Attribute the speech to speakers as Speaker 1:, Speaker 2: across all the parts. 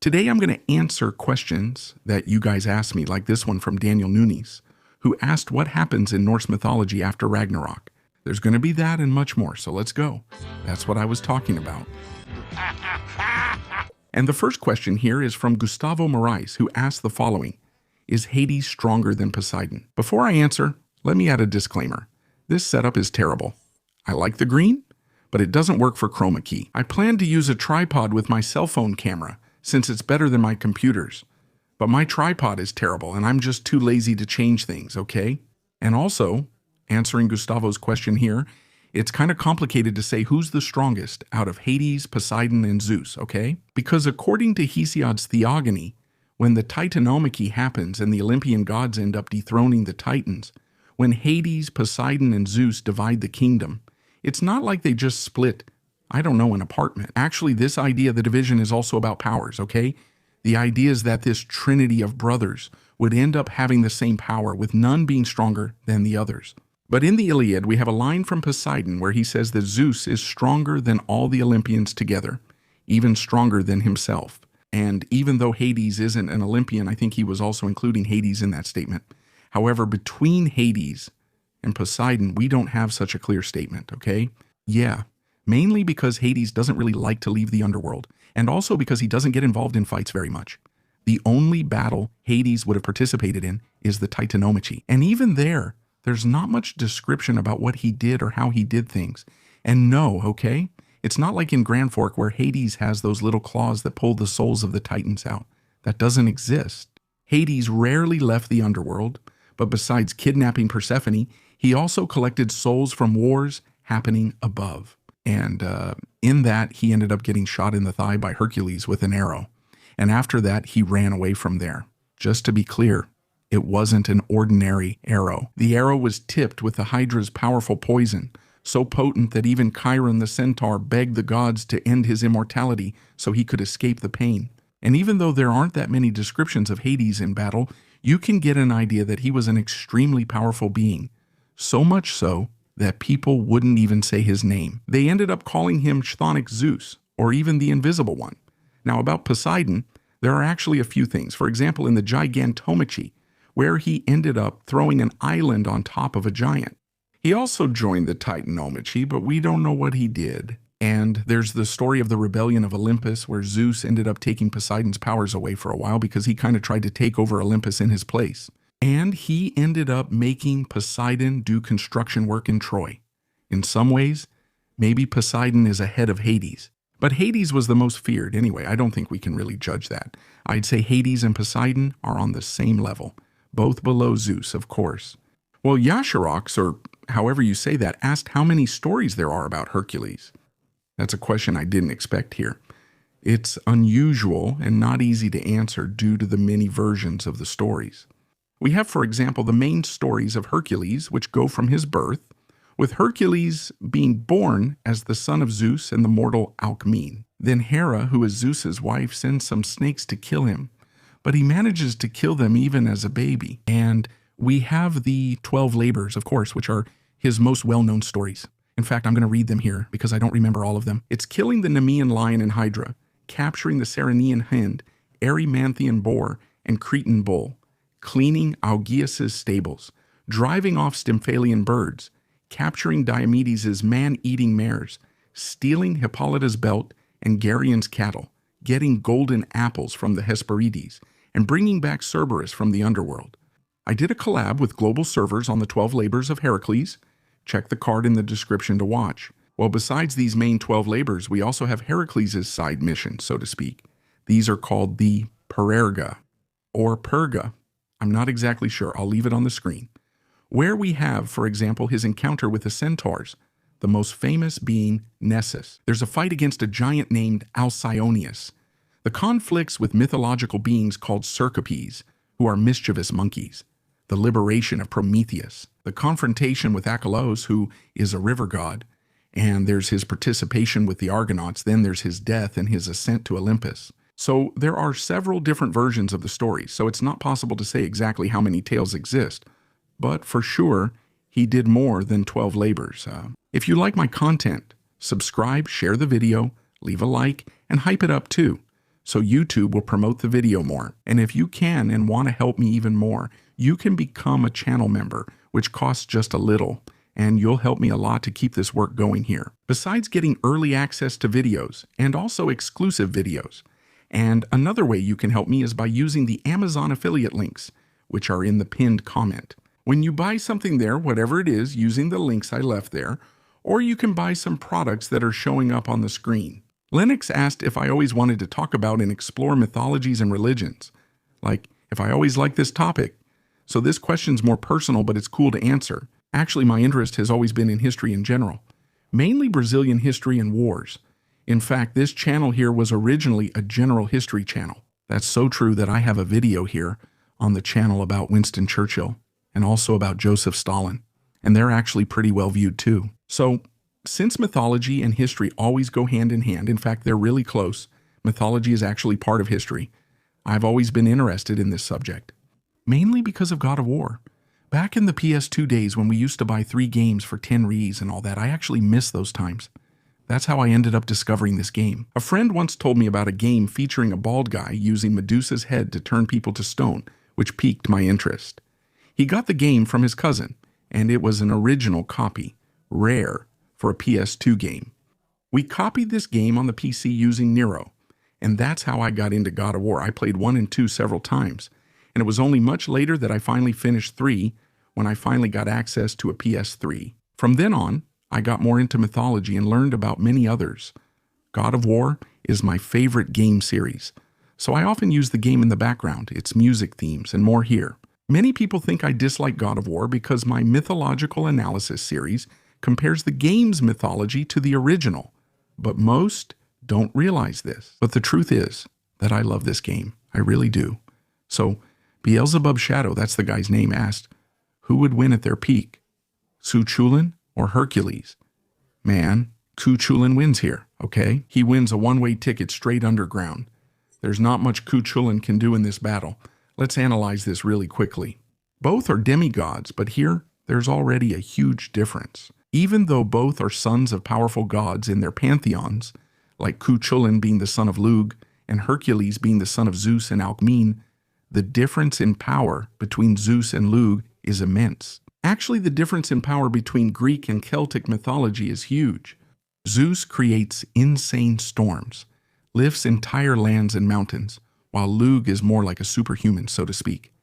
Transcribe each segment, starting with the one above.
Speaker 1: Today I'm going to answer questions that you guys asked me, like this one from Daniel Nunes, who asked what happens in Norse mythology after Ragnarok. There's going to be that and much more, so let's go. That's what I was talking about. And the first question here is from Gustavo Moraes, who asked the following: is Hades stronger than Poseidon? Before I answer, let me add a disclaimer. This setup is terrible. I like the green, but it doesn't work for chroma key. I plan to use a tripod with my cell phone camera, since it's better than my computer's. But my tripod is terrible, and I'm just too lazy to change things, okay? And also, answering Gustavo's question here, it's kind of complicated to say who's the strongest out of Hades, Poseidon, and Zeus, okay? Because according to Hesiod's Theogony, when the Titanomachy happens and the Olympian gods end up dethroning the Titans, when Hades, Poseidon, and Zeus divide the kingdom, it's not like they just split, I don't know, an apartment. Actually, this idea of the division is also about powers, okay? The idea is that this trinity of brothers would end up having the same power, with none being stronger than the others. But in the Iliad, we have a line from Poseidon where he says that Zeus is stronger than all the Olympians together, even stronger than himself. And even though Hades isn't an Olympian, I think he was also including Hades in that statement. However, between Hades and Poseidon, we don't have such a clear statement, okay? Yeah, mainly because Hades doesn't really like to leave the underworld, and also because he doesn't get involved in fights very much. The only battle Hades would have participated in is the Titanomachy. And even there's not much description about what he did or how he did things. And no, okay? It's not like in Grand Fork where Hades has those little claws that pull the souls of the Titans out. That doesn't exist. Hades rarely left the underworld, but besides kidnapping Persephone, he also collected souls from wars happening above. And in that, he ended up getting shot in the thigh by Hercules with an arrow. And after that, he ran away from there. Just to be clear, it wasn't an ordinary arrow. The arrow was tipped with the Hydra's powerful poison, so potent that even Chiron the centaur begged the gods to end his immortality so he could escape the pain. And even though there aren't that many descriptions of Hades in battle, you can get an idea that he was an extremely powerful being. So much so that people wouldn't even say his name. They ended up calling him Chthonic Zeus, or even the Invisible One. Now about Poseidon, there are actually a few things. For example, in the Gigantomachy, where he ended up throwing an island on top of a giant. He also joined the Titanomachy, but we don't know what he did. And there's the story of the rebellion of Olympus, where Zeus ended up taking Poseidon's powers away for a while because he kind of tried to take over Olympus in his place. And he ended up making Poseidon do construction work in Troy. In some ways, maybe Poseidon is ahead of Hades. But Hades was the most feared anyway. I don't think we can really judge that. I'd say Hades and Poseidon are on the same level, both below Zeus, of course. Well, Yasharox, or however you say that, asked how many stories there are about Hercules. That's a question I didn't expect here. It's unusual and not easy to answer due to the many versions of the stories. We have, for example, the main stories of Hercules, which go from his birth, with Hercules being born as the son of Zeus and the mortal Alcmene. Then Hera, who is Zeus's wife, sends some snakes to kill him, but he manages to kill them even as a baby. And we have the 12 labors, of course, which are his most well-known stories. In fact, I'm going to read them here because I don't remember all of them. It's killing the Nemean lion and hydra, capturing the Ceryneian hind, Erymanthian boar, and Cretan bull, cleaning Augeas's stables, driving off Stymphalian birds, capturing Diomedes' man-eating mares, stealing Hippolyta's belt and Geryon's cattle, getting golden apples from the Hesperides, and bringing back Cerberus from the underworld. I did a collab with global servers on the 12 labors of Heracles. Check the card in the description to watch. Well, besides these main 12 labors, we also have Heracles' side missions, so to speak. These are called the Pererga, or Perga. I'm not exactly sure. I'll leave it on the screen. Where we have, for example, his encounter with the centaurs, the most famous being Nessus. There's a fight against a giant named Alcyoneus. The conflicts with mythological beings called Cercopes, who are mischievous monkeys. The liberation of Prometheus. The confrontation with Achelous, who is a river god. And there's his participation with the Argonauts. Then there's his death and his ascent to Olympus. So there are several different versions of the story, so it's not possible to say exactly how many tales exist. But for sure, he did more than 12 labors. If you like my content, subscribe, share the video, leave a like, and hype it up too, so YouTube will promote the video more. And if you can and want to help me even more, you can become a channel member, which costs just a little, and you'll help me a lot to keep this work going here. Besides getting early access to videos and also exclusive videos. And another way you can help me is by using the Amazon affiliate links, which are in the pinned comment. When you buy something there, whatever it is, using the links I left there, or you can buy some products that are showing up on the screen. Lennox asked if I always wanted to talk about and explore mythologies and religions. Like, if I always liked this topic. So this question's more personal, but it's cool to answer. Actually, my interest has always been in history in general. Mainly Brazilian history and wars. In fact, this channel here was originally a general history channel. That's so true that I have a video here on the channel about Winston Churchill and also about Joseph Stalin. And they're actually pretty well viewed too. So, since mythology and history always go hand in hand, in fact, they're really close, mythology is actually part of history, I've always been interested in this subject. Mainly because of God of War. Back in the PS2 days when we used to buy 3 games for 10 rees and all that, I actually miss those times. That's how I ended up discovering this game. A friend once told me about a game featuring a bald guy using Medusa's head to turn people to stone, which piqued my interest. He got the game from his cousin, and it was an original copy, rare, for a PS2 game. We copied this game on the PC using Nero, and that's how I got into God of War. I played 1 and 2 several times, and it was only much later that I finally finished 3 when I finally got access to a PS3. From then on, I got more into mythology and learned about many others. God of War is my favorite game series, so I often use the game in the background, its music themes, and more here. Many people think I dislike God of War because my mythological analysis series compares the game's mythology to the original, but most don't realize this. But the truth is that I love this game. I really do. So, Beelzebub Shadow, that's the guy's name, asked, who would win at their peak, Chulainn or Hercules? Man, Chulainn wins here, okay? He wins a one-way ticket straight underground. There's not much Chulainn can do in this battle. Let's analyze this really quickly. Both are demigods, but here there's already a huge difference. Even though both are sons of powerful gods in their pantheons, like Chulainn being the son of Lugh and Hercules being the son of Zeus and Alcmene, the difference in power between Zeus and Lugh is immense. Actually, the difference in power between Greek and Celtic mythology is huge. Zeus creates insane storms, lifts entire lands and mountains, while Lugh is more like a superhuman, so to speak.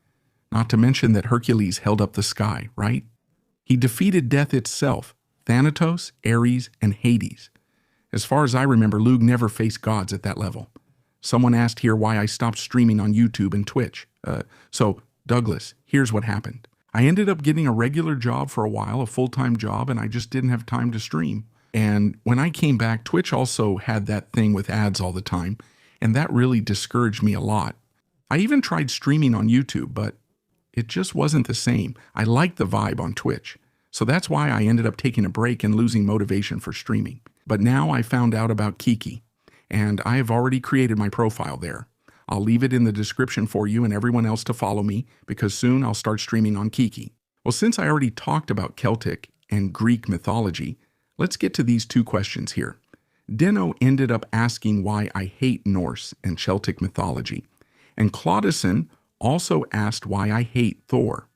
Speaker 1: Not to mention that Hercules held up the sky, right? He defeated death itself, Thanatos, Ares, and Hades. As far as I remember, Lugh never faced gods at that level. Someone asked here why I stopped streaming on YouTube and Twitch. So, Douglas, here's what happened. I ended up getting a regular job for a while, a full-time job, and I just didn't have time to stream. And when I came back, Twitch also had that thing with ads all the time, and that really discouraged me a lot. I even tried streaming on YouTube, but it just wasn't the same. I liked the vibe on Twitch. So that's why I ended up taking a break and losing motivation for streaming. But now I found out about Kiki, and I have already created my profile there. I'll leave it in the description for you and everyone else to follow me, because soon I'll start streaming on Kiki. Well, since I already talked about Celtic and Greek mythology, let's get to these 2 questions here. Deno ended up asking why I hate Norse and Celtic mythology, and Claudison also asked why I hate Thor,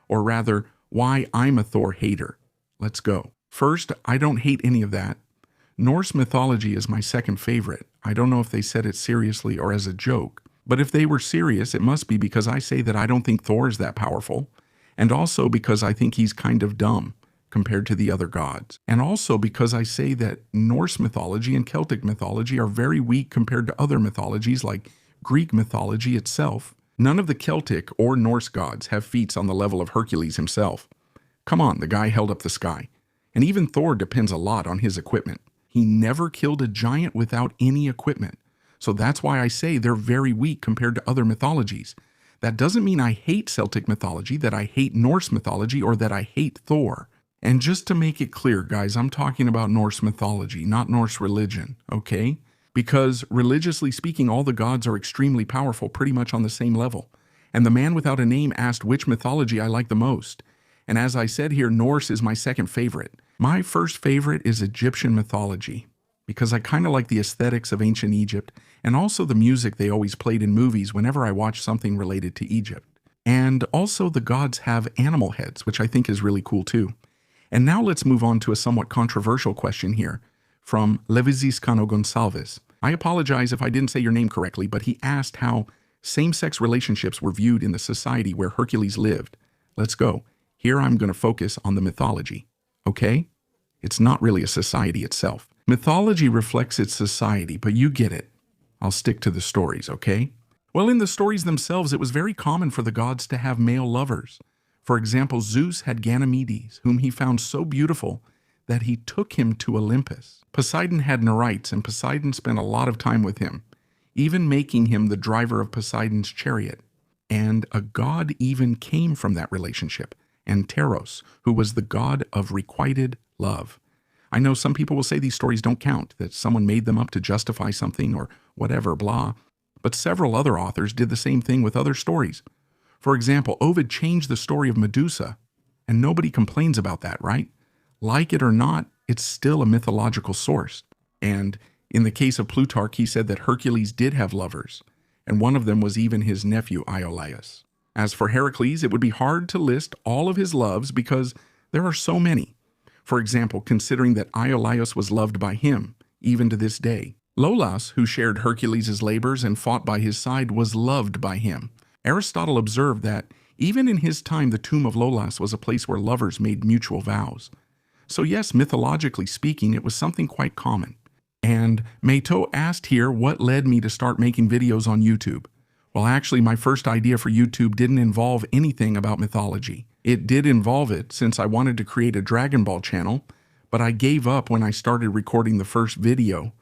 Speaker 1: or rather, why I'm a Thor hater. Let's go. First, I don't hate any of that. Norse mythology is my second favorite. I don't know if they said it seriously or as a joke, but if they were serious, it must be because I say that I don't think Thor is that powerful, and also because I think he's kind of dumb compared to the other gods, and also because I say that Norse mythology and Celtic mythology are very weak compared to other mythologies like Greek mythology itself. None of the Celtic or Norse gods have feats on the level of Hercules himself. Come on, the guy held up the sky. And even Thor depends a lot on his equipment. He never killed a giant without any equipment. So that's why I say they're very weak compared to other mythologies. That doesn't mean I hate Celtic mythology, that I hate Norse mythology, or that I hate Thor. And just to make it clear, guys, I'm talking about Norse mythology, not Norse religion, okay? Because religiously speaking, all the gods are extremely powerful, pretty much on the same level. And the man without a name asked which mythology I like the most. And as I said here, Norse is my second favorite. My first favorite is Egyptian mythology, because I kind of like the aesthetics of ancient Egypt, and also the music they always played in movies whenever I watched something related to Egypt. And also the gods have animal heads, which I think is really cool too. And now let's move on to a somewhat controversial question here from Levisiscano Gonçalves. I apologize if I didn't say your name correctly, but he asked how same-sex relationships were viewed in the society where Hercules lived. Let's go. Here I'm going to focus on the mythology. Okay? It's not really a society itself. Mythology reflects its society, but you get it. I'll stick to the stories, okay? Well, in the stories themselves, it was very common for the gods to have male lovers. For example, Zeus had Ganymedes, whom he found so beautiful that he took him to Olympus. Poseidon had Nereids, and Poseidon spent a lot of time with him, even making him the driver of Poseidon's chariot. And a god even came from that relationship, Anteros, who was the god of requited love. I know some people will say these stories don't count, that someone made them up to justify something or whatever, blah. But several other authors did the same thing with other stories. For example, Ovid changed the story of Medusa, and nobody complains about that, right? Like it or not, it's still a mythological source. And in the case of Plutarch, he said that Hercules did have lovers, and one of them was even his nephew Iolaus. As for Heracles, it would be hard to list all of his loves because there are so many. For example, considering that Iolaus was loved by him, even to this day. Iolaus, who shared Hercules' labors and fought by his side, was loved by him. Aristotle observed that even in his time, the tomb of Iolaus was a place where lovers made mutual vows. So yes, mythologically speaking, it was something quite common. And Meito asked here what led me to start making videos on YouTube. Well, actually, my first idea for YouTube didn't involve anything about mythology. It did involve it since I wanted to create a Dragon Ball channel, but I gave up when I started recording the first video,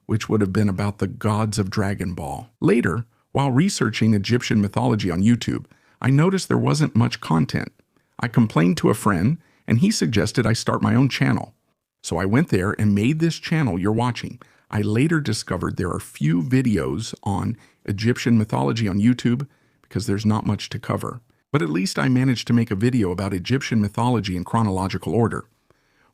Speaker 1: which would have been about the gods of Dragon Ball. Later, while researching Egyptian mythology on YouTube, I noticed there wasn't much content. I complained to a friend, and he suggested I start my own channel. So I went there and made this channel you're watching. I later discovered there are few videos on Egyptian mythology on YouTube because there's not much to cover. But at least I managed to make a video about Egyptian mythology in chronological order.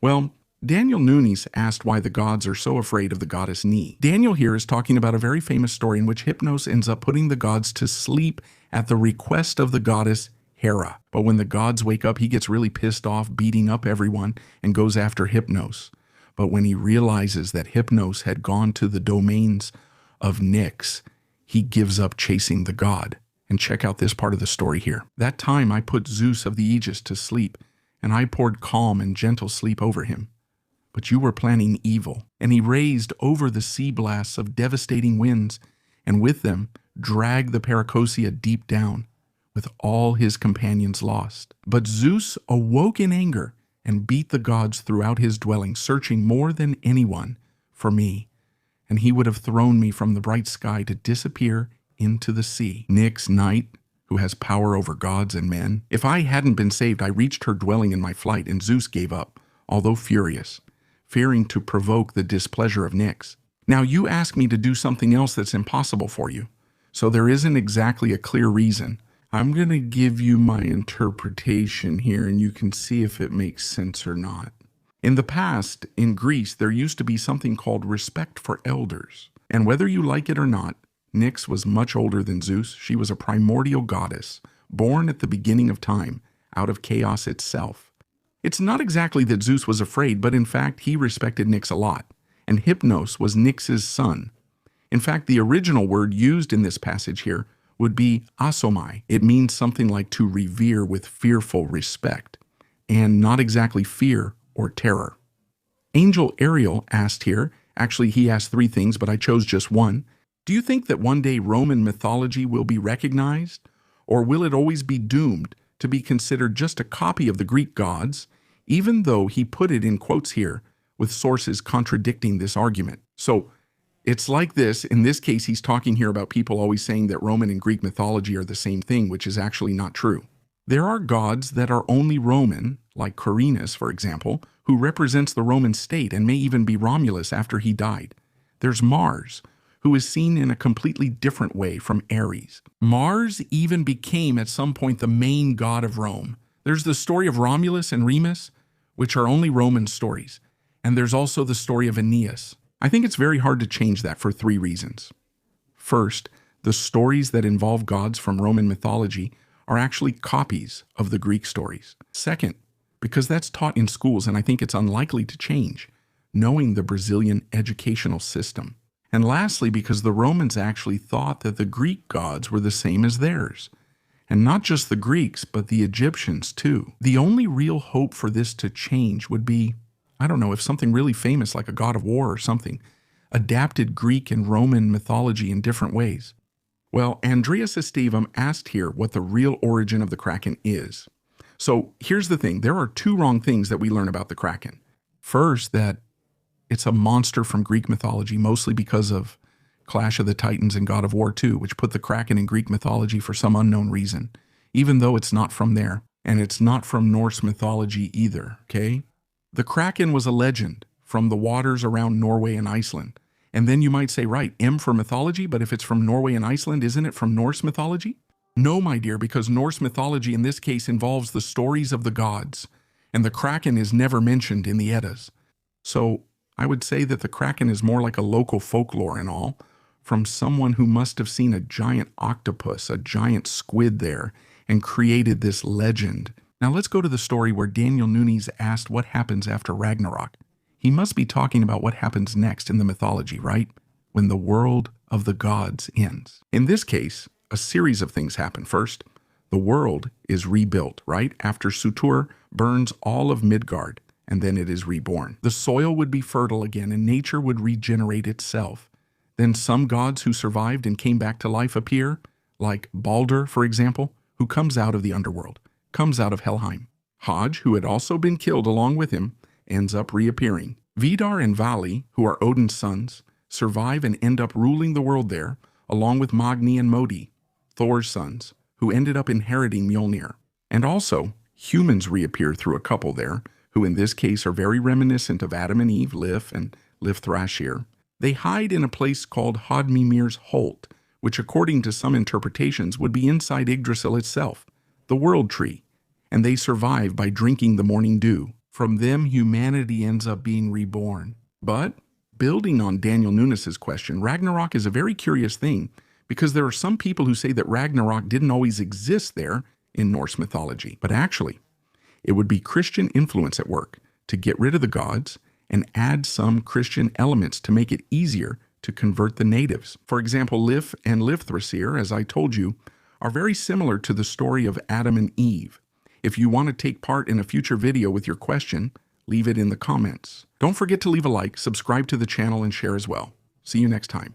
Speaker 1: Well, Daniel Nunes asked why the gods are so afraid of the goddess Ni. Daniel here is talking about a very famous story in which Hypnos ends up putting the gods to sleep at the request of the goddess Hera. But when the gods wake up, he gets really pissed off, beating up everyone, and goes after Hypnos. But when he realizes that Hypnos had gone to the domains of Nyx, he gives up chasing the god. And check out this part of the story here. That time I put Zeus of the Aegis to sleep, and I poured calm and gentle sleep over him. But you were planning evil, and he raised over the sea blasts of devastating winds, and with them dragged the Paracosia deep down, with all his companions lost. But Zeus awoke in anger and beat the gods throughout his dwelling, searching more than anyone for me, and he would have thrown me from the bright sky to disappear into the sea. Nyx, night, who has power over gods and men. If I hadn't been saved, I reached her dwelling in my flight, and Zeus gave up, although furious, fearing to provoke the displeasure of Nyx. Now you ask me to do something else that's impossible for you, so there isn't exactly a clear reason. I'm going to give you my interpretation here, and you can see if it makes sense or not. In the past, in Greece, there used to be something called respect for elders. And whether you like it or not, Nyx was much older than Zeus. She was a primordial goddess, born at the beginning of time, out of chaos itself. It's not exactly that Zeus was afraid, but in fact, he respected Nyx a lot, and Hypnos was Nyx's son. In fact, the original word used in this passage here would be asomai. It means something like to revere with fearful respect, and not exactly fear or terror. Angel Ariel asked here, actually he asked three things, but I chose just one. Do you think that one day Roman mythology will be recognized, or will it always be doomed to be considered just a copy of the Greek gods, even though he put it in quotes here, with sources contradicting this argument? So it's like this. In this case, he's talking here about people always saying that Roman and Greek mythology are the same thing, which is actually not true. There are gods that are only Roman, like Quirinus, for example, who represents the Roman state and may even be Romulus after he died. There's Mars, who is seen in a completely different way from Ares. Mars even became at some point the main god of Rome. There's the story of Romulus and Remus, which are only Roman stories. And there's also the story of Aeneas. I think it's very hard to change that for three reasons. First, the stories that involve gods from Roman mythology are actually copies of the Greek stories. Second, because that's taught in schools and I think it's unlikely to change, knowing the Brazilian educational system. And lastly, because the Romans actually thought that the Greek gods were the same as theirs. And not just the Greeks, but the Egyptians too. The only real hope for this to change would be, I don't know, if something really famous like a god of war or something adapted Greek and Roman mythology in different ways. Well, Andreas Estevum asked here what the real origin of the Kraken is. So here's the thing. There are two wrong things that we learn about the Kraken. First, that it's a monster from Greek mythology, mostly because of Clash of the Titans and God of War 2, which put the Kraken in Greek mythology for some unknown reason, even though it's not from there, and it's not from Norse mythology either, okay? The Kraken was a legend from the waters around Norway and Iceland. And then you might say, right, M for mythology, but if it's from Norway and Iceland, isn't it from Norse mythology? No, my dear, because Norse mythology in this case involves the stories of the gods, and the Kraken is never mentioned in the Eddas. So I would say that the Kraken is more like a local folklore and all, from someone who must have seen a giant octopus, a giant squid there, and created this legend. Now let's go to the story where Daniel Nunes asked what happens after Ragnarok. He must be talking about what happens next in the mythology, right? When the world of the gods ends. In this case, a series of things happen. First, the world is rebuilt, right? After Surtur burns all of Midgard, and then it is reborn. The soil would be fertile again, and nature would regenerate itself. Then some gods who survived and came back to life appear, like Balder, for example, who comes out of the underworld, comes out of Helheim. Hogg, who had also been killed along with him, ends up reappearing. Vidar and Vali, who are Odin's sons, survive and end up ruling the world there, along with Magni and Modi, Thor's sons, who ended up inheriting Mjolnir. And also, humans reappear through a couple there, who in this case are very reminiscent of Adam and Eve, Lif and Lifthrashir. They hide in a place called Hodmimir's Holt, which according to some interpretations would be inside Yggdrasil itself, the world tree, and they survive by drinking the morning dew. From them, humanity ends up being reborn. But, building on Daniel Nunes' question, Ragnarok is a very curious thing because there are some people who say that Ragnarok didn't always exist there in Norse mythology. But actually, it would be Christian influence at work to get rid of the gods and add some Christian elements to make it easier to convert the natives. For example, Lif and Lifthrasir, as I told you, are very similar to the story of Adam and Eve. If you want to take part in a future video with your question, leave it in the comments. Don't forget to leave a like, subscribe to the channel, and share as well. See you next time.